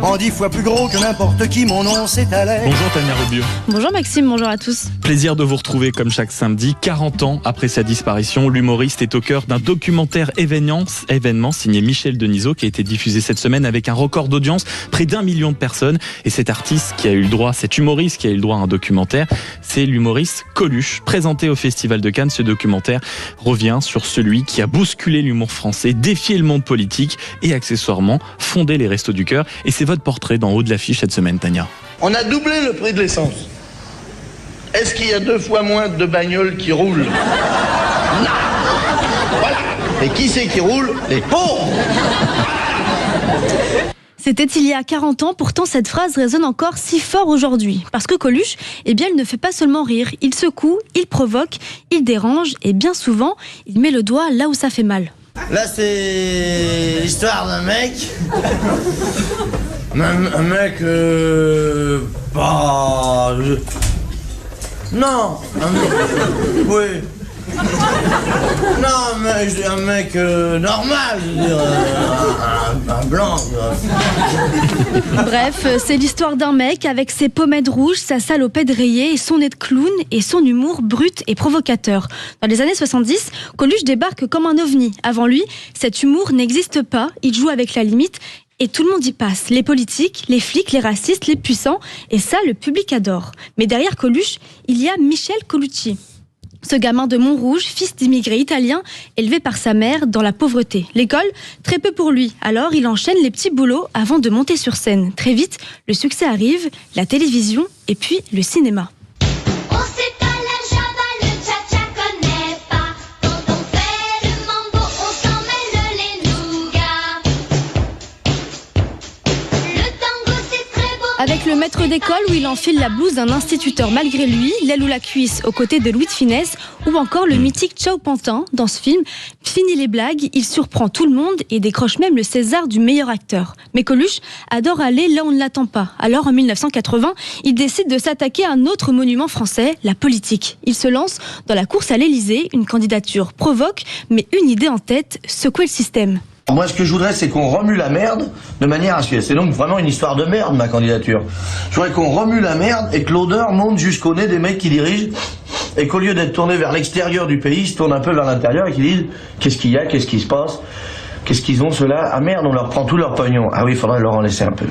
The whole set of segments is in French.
En 10 fois plus gros que n'importe qui, mon nom c'est Alex. Bonjour Tania Robieux. Bonjour Maxime, bonjour à tous. Plaisir de vous retrouver comme chaque samedi. 40 ans après sa disparition, l'humoriste est au cœur d'un documentaire événement signé Michel Denisot qui a été diffusé cette semaine avec un record d'audience, près d'1 million de personnes. Et cet artiste qui a eu le droit, cet humoriste qui a eu le droit à un documentaire, c'est l'humoriste Coluche. Présenté au Festival de Cannes, ce documentaire revient sur celui qui a bousculé l'humour français, défié le monde politique et accessoirement fondé les Restos du Cœur. Et c'est votre portrait dans haut de l'affiche cette semaine, Tania. On a doublé le prix de l'essence. Est-ce qu'il y a 2 fois moins de bagnoles qui roulent? Non. Voilà. Et qui c'est qui roule? Les pauvres. C'était il y a 40 ans, pourtant cette phrase résonne encore si fort aujourd'hui. Parce que Coluche, eh bien, il ne fait pas seulement rire, il secoue, il provoque, il dérange et bien souvent, il met le doigt là où ça fait mal. Là, c'est l'histoire d'un mec. Un mec. Non, un mec. Oui. Non, mais un mec normal, je veux dire. Un blanc. Bref, c'est l'histoire d'un mec avec ses pommettes rouges, sa salopette rayée et son nez de clown et son humour brut et provocateur. Dans les années 70, Coluche débarque comme un ovni. Avant lui, cet humour n'existe pas, il joue avec la limite. Et tout le monde y passe, les politiques, les flics, les racistes, les puissants, et ça, le public adore. Mais derrière Coluche, il y a Michel Colucci. Ce gamin de Montrouge, fils d'immigrés italiens, élevé par sa mère dans la pauvreté. L'école, très peu pour lui, alors il enchaîne les petits boulots avant de monter sur scène. Très vite, le succès arrive, la télévision et puis le cinéma. Avec le maître d'école où il enfile la blouse d'un instituteur malgré lui, l'aile ou la cuisse aux côtés de Louis de Funès, ou encore le mythique Ciao Pantin. Dans ce film, fini les blagues, il surprend tout le monde et décroche même le César du meilleur acteur. Mais Coluche adore aller là où on ne l'attend pas. Alors en 1980, il décide de s'attaquer à un autre monument français, la politique. Il se lance dans la course à l'Élysée, une candidature provoque, mais une idée en tête, secouer le système. Moi, ce que je voudrais, c'est qu'on remue la merde de manière à ce que c'est donc vraiment une histoire de merde, ma candidature. Je voudrais qu'on remue la merde et que l'odeur monte jusqu'au nez des mecs qui dirigent et qu'au lieu d'être tournés vers l'extérieur du pays, ils se tournent un peu vers l'intérieur et qu'ils disent qu'est-ce qu'il y a, qu'est-ce qui se passe, qu'est-ce qu'ils ont ceux-là. Ah merde, on leur prend tout leur pognon. Ah oui, il faudrait leur en laisser un peu.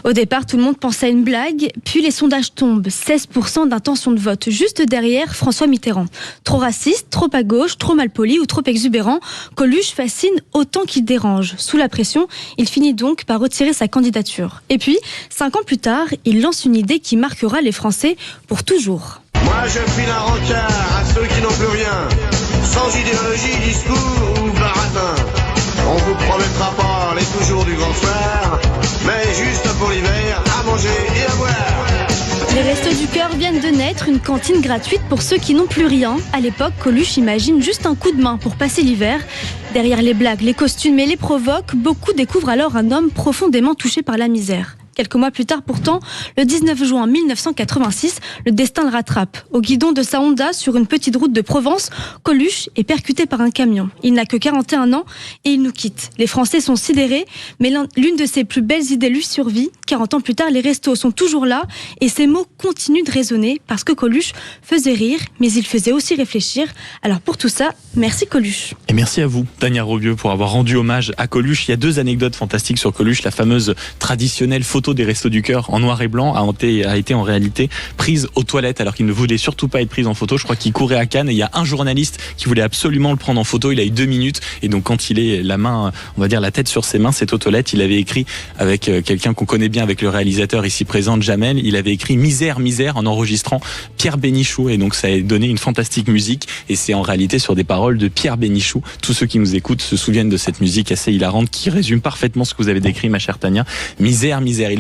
Au départ, tout le monde pensait à une blague, puis les sondages tombent. 16% d'intention de vote, juste derrière François Mitterrand. Trop raciste, trop à gauche, trop malpoli ou trop exubérant, Coluche fascine autant qu'il dérange. Sous la pression, il finit donc par retirer sa candidature. Et puis, 5 ans plus tard, il lance une idée qui marquera les Français pour toujours. Moi je file un rencard à ceux qui n'ont plus rien, sans idéologie, discours ou baratin. On vous promettra pas les toujours du grand soir, mais juste pour l'hiver, à manger et à boire. Les Restos du Cœur viennent de naître, une cantine gratuite pour ceux qui n'ont plus rien. À l'époque, Coluche imagine juste un coup de main pour passer l'hiver. Derrière les blagues, les costumes et les provoques, beaucoup découvrent alors un homme profondément touché par la misère. Quelques mois plus tard pourtant, le 19 juin 1986, le destin le rattrape. Au guidon de sa Honda, sur une petite route de Provence, Coluche est percuté par un camion. Il n'a que 41 ans et il nous quitte. Les Français sont sidérés, mais l'une de ses plus belles idées lui survit. 40 ans plus tard, les restos sont toujours là et ces mots continuent de résonner parce que Coluche faisait rire, mais il faisait aussi réfléchir. Alors pour tout ça, merci Coluche. Et merci à vous, Tania Robieux, pour avoir rendu hommage à Coluche. Il y a 2 anecdotes fantastiques sur Coluche. La fameuse traditionnelle photo des Restos du Cœur en noir et blanc a été en réalité prise aux toilettes alors qu'il ne voulait surtout pas être pris en photo. Je crois qu'il courait à Cannes et il y a un journaliste qui voulait absolument le prendre en photo. Il a eu 2 minutes et donc quand il est la main, on va dire la tête sur ses mains, c'est aux toilettes. Il avait écrit avec quelqu'un qu'on connaît bien, avec le réalisateur ici présent, Jamel. Il avait écrit Misère, misère en enregistrant Pierre Bénichou et donc ça a donné une fantastique musique et c'est en réalité sur des paroles de Pierre Bénichou. Tous ceux qui nous écoutent se souviennent de cette musique assez hilarante qui résume parfaitement ce que vous avez décrit, ma chère Tania. Misère, misère.